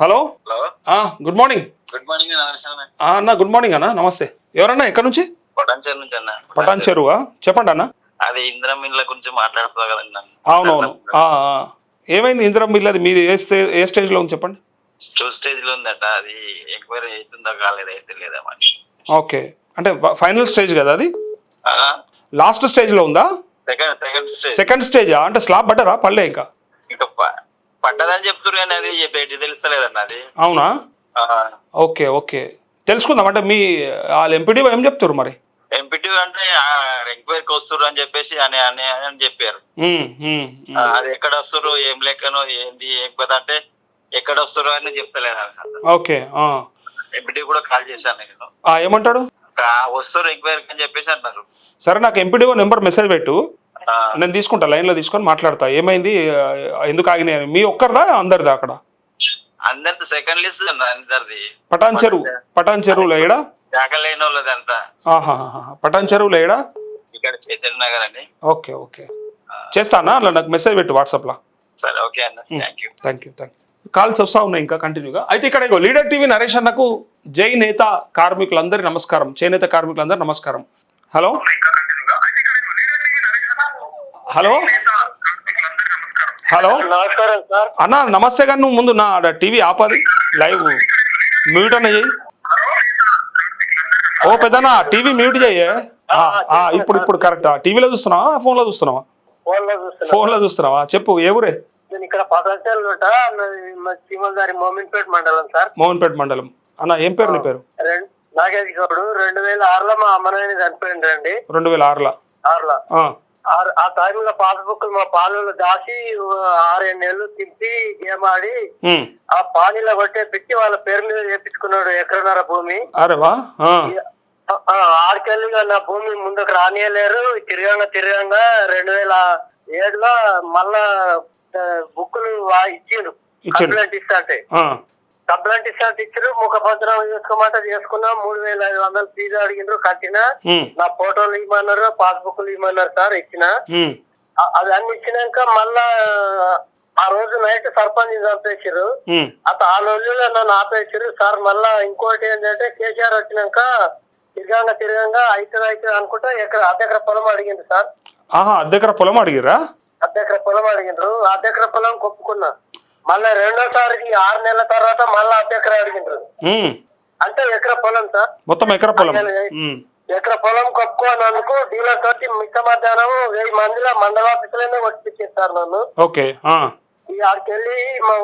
Hello. Hello. Good morning. Good morning అన్న good morning అన్న. నమస్తే. ఎవరన్నా ఎక్కడి నుంచి? పటాన్చేరు నుంచి అన్న. పటాన్ చెరువా? చెప్పండి అన్న. అది ఇందిరం ఇళ్ళ గురించి మాట్లాడుతా కదండి. అవునవును. ఏమైంది ఇందిరం బిల్? అది మీది ఏ స్టేజ్లో ఉంది చెప్పండి. స్టేజ్ లో ఉందట. అది ఎంక్వైరీ అవుతుందా కాలేదా అయితే లేదా మరి. ఓకే, అంటే ఫైనల్ స్టేజ్ కదా అది? ఆ? లాస్ట్ స్టేజ్లో ఉందా? Second stage. సెకండ్ స్టేజా? అంటే స్లాబ్ పడ్డారా? పడలే ఇంకా? ఇంకా పడ్డదని చెప్తున్నారు కానీ అది ఎటు తెలుస్తలేదన్న అది. అవునా? ఆ. ఓకే ఓకే, తెలుసుకుందాం. అంటే మీ వాళ్ళు ఎంపీడీ ఏం చెప్తారు మరి? ఎంపీటీ అంటే ఎంక్వైరీకి వస్తున్నారు అని చెప్పేసి అని చెప్పారు. అది ఎక్కడ వస్తున్నారు, ఏం లెక్కనో ఏంది ఏం కదా అంటే ఎక్కడ వస్తున్నారు అని చెప్తలేదు. ఓకే. ఎంపీటీ కూడా కాల్ చేశాను నేను. ఏమంటాడు? వస్తారు ఎంక్వైరీకి అని చెప్పేసి అన్నారు. సరే, నాకు ఎంపీడీఓ నెంబర్ మెసేజ్ పెట్టు, ఆ. నేను తీసుకుంటా, లైన్లో తీసుకొని మాట్లాడతా. ఏమైంది, ఎందుకు ఆగినాయి? మీ ఒక్కరిదా అందరిదా అక్కడ? అందరిది సెకండ్ లిస్ట్ అందరిది. పటాన్ చెరువులో ఏడా? జాగలేని వాళ్ళది అంతా. పటాన్ చెరువులో ఏడా? ఇక్కడ చైతన్య నగర్ అని. ఓకే ఓకే, చేస్తానా? అలా నాకు మెసేజ్ పెట్టు వాట్సాప్లో. సరే, ఓకే అన్న. Thank you. కాల్స్ వస్తూ ఉన్నాయి ఇంకా కంటిన్యూగా. అయితే ఇక్కడ లీడర్ టీవీ నరేష్ అన్నకు జై నేత కార్మికులందరి నమస్కారం, చేనేత కార్మికులందరూ నమస్కారం. హలో హలో హలో నమస్కారం సార్. అన్న నమస్తే. కానీ నువ్వు ముందు నా టీవీ ఆపాలి, లైవ్ మ్యూట్ అన్న చెయ్యి. ఓ పెద్దనా, టీవీ మ్యూట్ చెయ్యే. ఇప్పుడు కరెక్ట్. టీవీలో చూస్తున్నావా, ఫోన్లో చూస్తున్నావా? ఫోన్లో చూస్తున్నావా? చెప్పు, ఏ ఊరే? నేను ఇక్కడ పటాన్చేరు మోమిన్పేట మండలం సార్. మోహన్పేట మండలం. అన్న ఏం పేరు నీ పేరు? నాగేష్ గౌడ్. 2006లో మా అమ్మనాయన చనిపోయిండ్రండి. 2006లో? ఆ టైంలో పాస్బుక్ మా పాలలో దాచి 6-7 నెలలు తిప్పి గేమ్ ఆడి ఆ పానీలో కొట్టేపిచ్చి వాళ్ళ పేరు మీద చేపించుకున్నాడు ఎకరన్నర భూమి. ఆడికెళ్ళి నా భూమి ముందుకు రానియలేరు. తిరగంగా 2007లో మళ్ళా బుక్కులు ఇచ్చిండు. కంప్లైంట్ ఇచ్చారు. ముఖపత్రం చేసుకున్నా. 3500 ఫీజు అడిగిండ్రు, కట్టినా. నా ఫోటోలు ఇవ్వమన్నారు, పాస్బుక్లు ఇవ్వమన్నారు సార్, ఇచ్చిన. అది అన్ని ఇచ్చినాక మళ్ళా ఆ రోజు నైట్ సర్పంచ్ చంపేసారు. ఆ రోజుల్లో నన్ను ఆపేసారు సార్. మళ్ళా ఇంకోటి ఏంటంటే కేసీఆర్ వచ్చినాక తిరగంగా అవుతుంది అనుకుంటా అర్ధెకర పొలం అడిగింది సార్. అర్ధెకర పొలం అడిగిరా? అర్ధెకర పొలం అడిగిండ్రు. అర్ధెకర పొలం కొప్పుకున్నా. మళ్ళా రెండోసారికి 6 నెలల తర్వాత మళ్ళా అర్ధెకర అడిగిండ్రు. అంటే ఎకర పొలం సార్, మొత్తం ఎకర పొలం. ఎకర పొలం కొప్పుకోనందుకు డీలర్ తోటి మిట్ట మధ్యాహ్నం 1000 మందిలో మండల ఆఫీసులోనే కొట్టిపించేస్తారు నన్ను. ఓకే. ఆడికెళ్ళి మా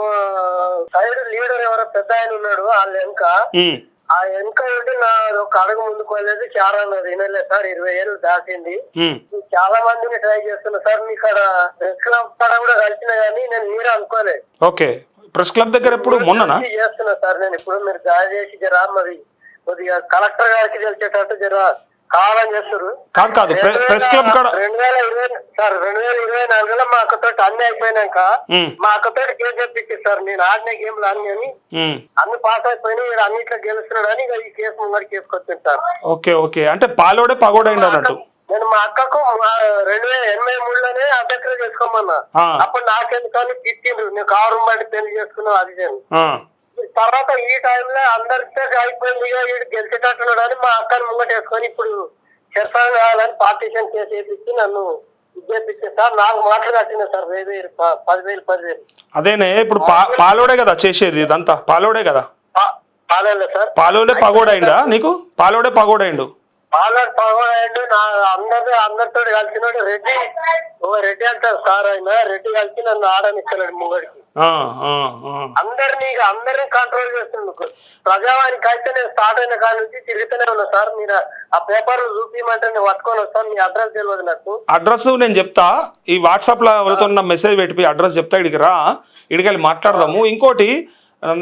సైడ్ లీడర్ ఎవరో పెద్ద ఆయన ఉన్నాడు, వాళ్ళ వెనక ఆ వెనక ఉండి నా ఒక అడుగు ముందుకు వెళ్ళేది చాలా వినలేదు సార్. 20 ఏళ్ళు దాటింది. చాలా మందిని ట్రై చేస్తున్నా సార్. మీ ఇక్కడ ప్రెస్ క్లబ్ కూడా కలిసిన కానీ నేను మీరు అనుకోలేదు. ఓకే, ప్రెస్ క్లబ్ దగ్గర ఎప్పుడు మొన్న చేస్తున్నా సార్. నేను ఇప్పుడు మీరు దయచేసి జరా మరి కొద్దిగా కలెక్టర్ గారికి తెలిసేటట్టు జరా కావాలని చేస్తారు. కాదు ప్రెస్ క్లబ్ 2024లో మా అక్కతోటి అన్ని అయిపోయినాక మా అక్కతోటి గేమ్ చెప్పించి సార్. నేను ఆడిన గేమ్లు అన్ని అన్ని పాస్ అయిపోయినాయి. మీరు అన్నిట్లో గెలుస్తున్నాడు అని ఈ కేసు ముంగడి కేసుకొచ్చింది సార్. ఓకే, అంటే పాలోడే పగోడైంది అన్నట్టు. నేను మా అక్కకు 2083లోనే అధ్యక్షులు చేసుకోమన్నా. అప్పుడు నాకెందుకని తిట్టిండ్రు, నువ్వు కారు బట్టి పెళ్లి చేసుకున్నావు అది. తర్వాత ఈ టైంలో అందరితో అయిపోయింది, వీడు గెలిచేటట్టున్నాడు అని మా అక్కని ముంగట వేసుకొని ఇప్పుడు చర్చలు కావాలని పార్టీషన్ కేసు వేపించి నన్ను విజ్ఞప్తిస్తే సార్. నాకు మాటలు కట్టినా సార్ 10,000. అదేనే ఇప్పుడు పాలోడే కదా చేసేది ఇదంతా? పాలోడే కదా? పాలోడే సార్. పాలోడే పగోడైందా నీకు? పాలోడే పగోడైండు. అందరితో కలిసినాడు. రెడ్డి అంటారు సార్. ఆయన రెడ్డి కలిసి నన్ను ఆడనిస్తున్నాడు ముంగడికి. అందరినీ కంట్రోల్ చేస్తున్నాడు. ప్రజావానికి అయితే నేను స్టార్ట్ అయిన కాడ నుంచి తిరుగుతూనే ఉన్నా సార్. మీరు ఆ పేపర్ చూపించమంటే నేను పట్టుకొని వస్తాను. మీ అడ్రస్ తెలియదు నాకు. అడ్రస్ నేను చెప్తా, ఈ వాట్సాప్ లో ఎవరితో మెసేజ్ పెట్టి అడ్రస్ చెప్తా. ఇడికి రా, ఇడికెళ్ళి మాట్లాడదాము. ఇంకోటి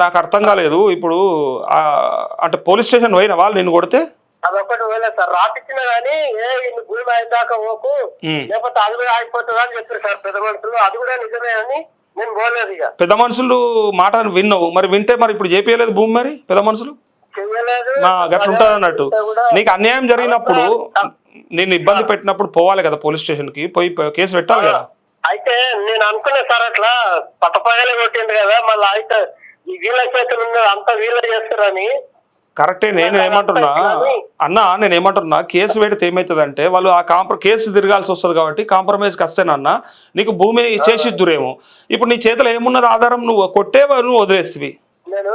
నాకు అర్థం కాలేదు, ఇప్పుడు అంటే పోలీస్ స్టేషన్ పోయిన వాళ్ళు నిన్ను కొడితే అదొకటి వెళ్ళలేదు సార్. రాపిచ్చిన కానీ భూమి అయిదాకా పోకు, లేకపోతే అది కూడా ఆగిపోతుంది అని చెప్పారు సార్ పెద్ద మనుషులు. అది కూడా నిజమే అని నేను పోలేదు. ఇక పెద్ద మనుషులు మాట విన్నావు మరి, వింటే మరి ఇప్పుడు చేపియలేదు భూమి మరి పెద్ద మనుషులు చెయ్యలేదు. గట్లుంటది అన్నట్టు. నీకు అన్యాయం జరిగినప్పుడు, నేను ఇబ్బంది పెట్టినప్పుడు పోవాలి కదా పోలీస్ స్టేషన్ కి, పోయి కేసు పెట్టాలి కదా. అయితే నేను అనుకున్నా సార్, అట్లా పట్టపగలే కొట్టింది కదా, మళ్ళీ అయితే ఈ వీళ్ళ చేతులు ఉన్నది అంతా వీళ్ళ చేస్తారని. కరెక్టే. నేను ఏమంటున్నా అన్న, నేను ఏమంటున్నా కేసు పెడితే ఏమవుతుందంటే వాళ్ళు ఆ కేసు తిరగాల్సి వస్తుంది కాబట్టి కాంప్రమైజ్కి వస్తేనన్న నీకు భూమి చేసిద్దురేమో. ఇప్పుడు నీ చేతిలో ఏమున్నది ఆధారం? నువ్వు కొట్టేవా, నువ్వు వదిలేస్తావి. నేను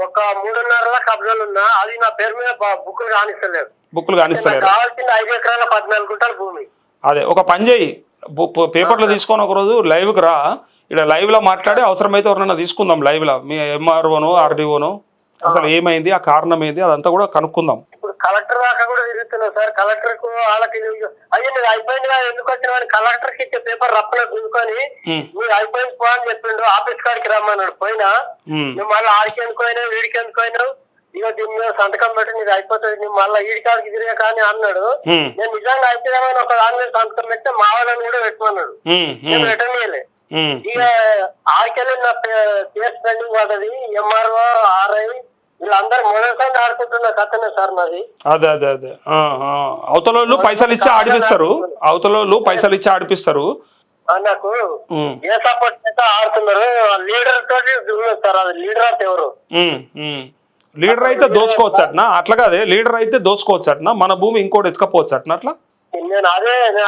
ఒక 3.5 కబ్జాలు ఉన్నా, అది నా పేరు మీద బుక్కులు కానిస్తలేదు. బుక్కులు కానిస్తలేరు. కావాల్సింది 5 ఎకరాల 14 గుంటల భూమి. అదే ఒక పని చేయి, పేపర్లో తీసుకొని ఒకరోజు లైవ్కి రా, ఇక్కడ లైవ్లో మాట్లాడి అవసరమైతే ఎవరన్నా తీసుకుందాం లైవ్లో, మీ ఎంఆర్ఓనో ఆర్డీఓనో అసలు ఏమైంది, ఆ కారణం ఏంది అదంతా కూడా కనుక్కుందాం. ఇప్పుడు కలెక్టర్ దాకా కూడా తిరుగుతున్నాం సార్. కలెక్టర్ కు వాళ్ళకి అయ్యో మీరు అయిపోయింది కదా ఎందుకు వచ్చిన కలెక్టర్ కి ఇచ్చే పేపర్ రప్పలో గుంజుకొని మీరు అయిపోయింది పో అని చెప్పిండు. ఆఫీస్ కాడికి రమ్మన్నాడు. పోయినా నువ్వు మళ్ళీ ఆడికి ఎందుకోయినావు వీడికి ఎందుకోయినావు, ఇక దీని మీద సంతకం పెట్టి నీకు అయిపోతుంది, నువ్వు మళ్ళీ ఈడికాడికి తిరిగా కానీ అన్నాడు. నేను నిజంగా అయిపోయామని ఒక దాని మీద సంతకం పెడితే మా వాళ్ళని కూడా పెట్టమన్నాడు. నేను రిటర్న్ చేయలే. ఇక ఆడికెళ్ళి నా కేసు పెండింగ్ పడ్డది. ఎంఆర్ఓ ఆర్ఐ వీళ్ళందరూ మొదటిసారి ఆడుకుంటున్న కథనే సార్ నాది. అదే అదే అదే అవతల పైసలు ఇచ్చి ఆడిపిస్తారు, అవతల పైసలు ఇచ్చి ఆడిపిస్తారు. నాకు ఏ సపోర్ట్ అయితే ఆడుతున్నారు. లీడర్ తోటి ఉన్నది సార్. అది లీడర్ అంటే ఎవరు? లీడర్ అయితే దోచుకోవచ్చట్నా? అట్లా కాదే, లీడర్ అయితే దోచుకోవచ్చట్నా, మన భూమి ఇంకోటి ఎత్తుకపోవచ్చట్నా? అట్లా నేను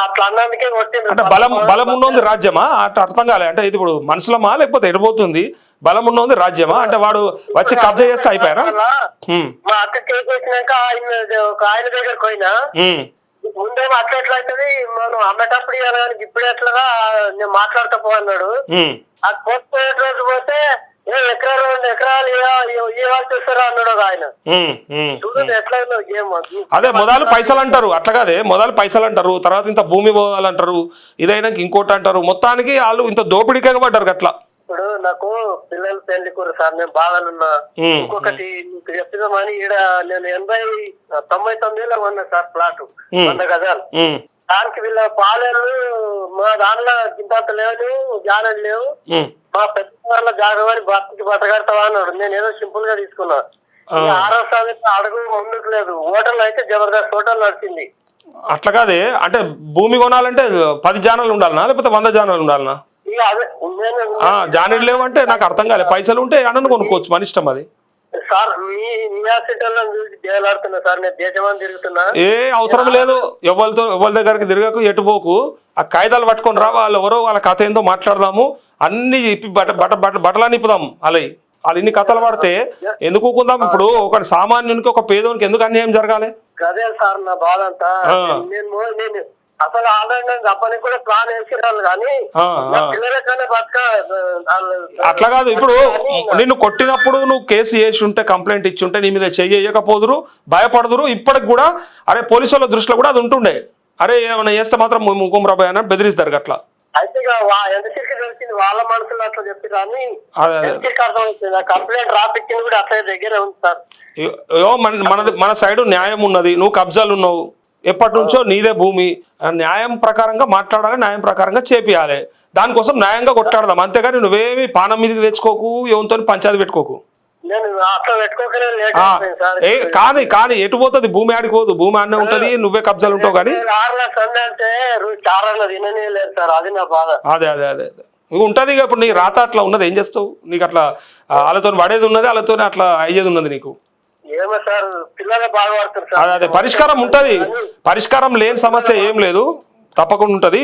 అట్లా అన్నందుకే కొట్టింది. అంటే బలం ఉన్నది రాజ్యమా? అట్లా అర్థం కాలే. అంటే ఇది ఇప్పుడు మనుషులమా లేకపోతే ఎడిపోతుంది? బలం ఉన్నది రాజ్యమా? అంటే వాడు వచ్చి కబ్జా చేస్తే అయిపోయారా? మా అక్క కేసు వచ్చినాక ఒక ఆయన దగ్గరకు పోయినా ముందేమో అట్లా ఎట్లా అవుతుంది మనం అమ్మేటప్పుడు ఇవ్వాలి, ఇప్పుడు ఎట్లా నేను మాట్లాడుతూ పో అన్నాడు. ఆ పోతే రోజు పోతే ఎకరాలు 2 ఎకరాలు ఇవ్వాల్సి వస్తారా అన్నాడు ఒక ఆయన. చూడండి ఎట్లా గేమ్. అదే మొదలు పైసలు అంటారు, అట్లా కాదే మొదలు పైసలు అంటారు, తర్వాత ఇంత భూమి పోవాలంటారు, ఇదైనా ఇంకోటి అంటారు. మొత్తానికి వాళ్ళు ఇంత దోపిడీకే పడ్డారు అట్లా. ఇప్పుడు నాకు పిల్లలు పెళ్లి కూర సార్, నేను బాగానున్నా. ఇంకొకటి నీకు చెప్తున్నామని ఈడ నేను 99లో కొన్నా సార్ ప్లాట్ 100 గజాలు. దానికి వీళ్ళ పాలేరు మా దానిలో గింతంత లేవు, జానలు లేవు. మా పెద్ద జాగవారి భర్తకి బట్టగడతావా అన్నాడు. నేను ఏదో సింపుల్ గా తీసుకున్నా. 6వ సంవత్సరం అడుగు ముందుకు లేదు. హోటల్ అయితే జబర్దస్త్ హోటల్ నడిచింది. అట్లా కాదే, అంటే భూమి కొనాలంటే 10 జానాలు ఉండాలనా లేకపోతే 100 జానాలు ఉండాలనా? జానీలు లేవంటే నాకు అర్థం కాలే. పైసలు ఉంటే అన్నను కొనుక్కోవచ్చు, మన ఇష్టం అది. సార్ చూసి దేలాడుతున్నా సార్, నేను దేశమని తిరుగుతున్నా. ఏ అవసరం లేదు, ఎవరి దగ్గరికి తిరగకు, ఎటు పోకు. ఆ కాగితాలు పట్టుకొని రా, వాళ్ళు ఎవరో వాళ్ళ కథ ఏందో మాట్లాడదాము, అన్ని ఇప్పి బట్టలని ఇప్పుదాం. వాళ్ళు ఇన్ని కథలు పడితే ఎందుకు ఊకుందాం? ఇప్పుడు ఒక సామాన్యునికి ఒక పేదోనికి ఎందుకు అన్యాయం జరగాలి? అదే సార్ నా బాధ అంతా. నేను అసలు ఆల్రెడీ తప్పనికి కూడా ప్లాన్ వేసిరాను కానీ అట్లా కాదు. ఇప్పుడు నిన్ను కొట్టినప్పుడు నువ్వు కేసు చేసి ఉంటే, కంప్లైంట్ ఇచ్చి ఉంటే నీ మీద చెయ్యకపోదురు, భయపడదురు. ఇప్పటికి కూడా అరే పోలీసు వాళ్ళ దృష్టిలో కూడా అది ఉంటుండే, అరే ఏమైనా చేస్తే మాత్రం ముఖం రాబాయ్ అని బెదిరిస్తారు అట్లా. అయితే ఎంతసేపు తెలిసింది వాళ్ళ మనసులో అట్లా చెప్పి కానీ అర్థమవుతుంది. కంప్లైంట్ రాపిచ్చింది కూడా అట్లా దగ్గరే ఉంది సార్. మన సైడ్ న్యాయం ఉన్నది, నువ్వు కబ్జాలు ఉన్నావు, ఎప్పటి నుంచో నీదే భూమి, న్యాయం ప్రకారంగా మాట్లాడాలి, న్యాయం ప్రకారంగా చేపియాలి. దానికోసం న్యాయంగా కొట్లాడదాం, అంతేగాని నువ్వేమి పానం మీదకి తెచ్చుకోకు, ఎవరితో పంచాయతీ పెట్టుకోకు. కానీ ఎటు పోతుంది భూమి? ఆడిపోదు, భూమి ఆడనే ఉంటది, నువ్వే కబ్జాలు ఉంటావు. కానీ అదే అదే అదే నువ్వు ఉంటది ఇప్పుడు నీ రాత అట్లా ఉన్నది, ఏం చేస్తావు? నీకు అట్లా వాళ్ళతో పడేది ఉన్నది, వాళ్ళతో అట్లా అయ్యేది ఉన్నది నీకు. అదే అదే పరిష్కారం ఉంటది, పరిష్కారం లేని సమస్య ఏం లేదు, తప్పకుండా ఉంటది.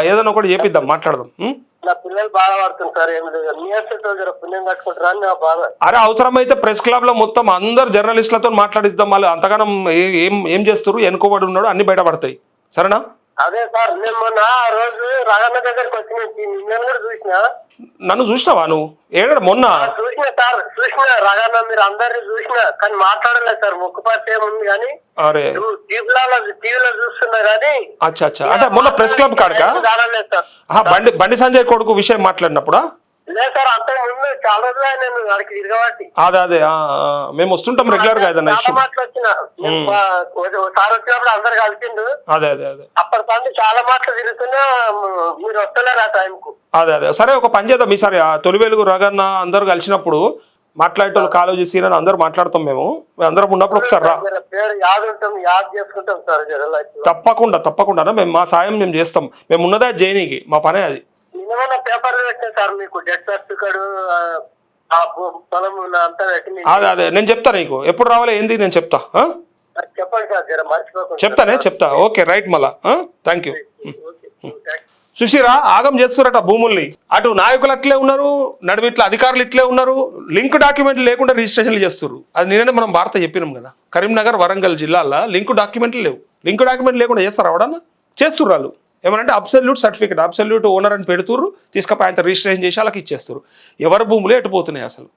ఏదైనా ఒకటి చేపిద్దాం, మాట్లాడదాం. అరే అవసరమైతే ప్రెస్ క్లబ్ లో మొత్తం అందరు జర్నలిస్టులతో మాట్లాడిద్దాం. వాళ్ళు అంతగానం ఏం చేస్తారు, ఎన్నుకోబడి ఉన్నాడు, అన్ని బయటపడతాయి. సరేనా? అదే సార్, నేను మొన్న రోజు రాగన్న దగ్గరకు వచ్చి నేను కూడా చూసిన. నన్ను చూసినావా నువ్వు? ఏడా మొన్న చూసిన సార్, చూసిన రాగన్న మీరు అందరినీ చూసిన, కానీ మాట్లాడలేదు సార్. ముక్కుపట్టి ఏముంది కానీ అరే టీవీలో చూస్తున్నా కానీ. అచ్చా అచ్చా, అంటే మొన్న ప్రెస్ క్లబ్ కాడకా బండి సంజయ్ కొడుకు విషయం మాట్లాడినప్పుడా? లేదు సార్, అంత ముందు చాలా రోజులు నేను అక్కడికి తిరగబట్టి. అదే అదే మేము వస్తుంటాం రెగ్యులర్ గా ఏదైనా ఇష్యూ. సార్ వచ్చినప్పుడు అందరు కలిసిండు. అదే అదే అదే అప్పటి పండి చాలా మాటలు తిరుగుతున్నా, మీరు వస్తలేరు ఆ టైంకు. అదే అదే సరే, ఒక పని చేద్దాం ఈసారి. తొలి వెలుగు రగన్న అందరు కలిసినప్పుడు మాట్లాడేటోళ్ళు కాలేజీ సీన్ అందరు మాట్లాడతాం. మేము అందరం ఉన్నప్పుడు ఒకసారి రా, తప్పకుండా తప్పకుండా మేము మా సాయం మేము చేస్తాం. మేము ఉన్నదే జైనీకి, మా పనే అది. పేపర్ పెట్టిన సార్ మీకు డెత్ సర్టిఫికేట్ ఆ పొలం అంతా పెట్టి అదే నేను చెప్తా నీకు ఎప్పుడు రావాలి ఏంది నేను చెప్తా చెప్పండి సార్ జర మర్చిపోకుండా చెప్తానే చెప్తా ఓకే రైట్ మళ్ళా థ్యాంక్ యూ ఓకే సుశీరా ఆగం చేస్తురట భూముల్ని అటు నాయకులు అట్లే ఉన్నారు నడుమిట్ల అధికారులు ఇట్లే ఉన్నారు లింక్ డాక్యుమెంట్లు లేకుండా రిజిస్ట్రేషన్లు చేస్తున్నారు అది నేనే మనం వార్త చెప్పినాం కదా కరీంనగర్ వరంగల్ జిల్లాలో లింక్ డాక్యుమెంట్లు లేవు లింక్ డాక్యుమెంట్ లేకుండా చేస్తారు అవడన్నా చేస్తుర్రు వాళ్ళు ఏమనంటే అబ్సల్యూట్ సర్టిఫికేట్ అబ్సల్యూట్ ఓనర్ అని పెడుతుర్రు తీసుకపోయి ఆయన రిజిస్ట్రేషన్ చేసి వాళ్ళకి ఇచ్చేస్తారు ఎవరి భూములు ఎటు పోతున్నాయి అసలు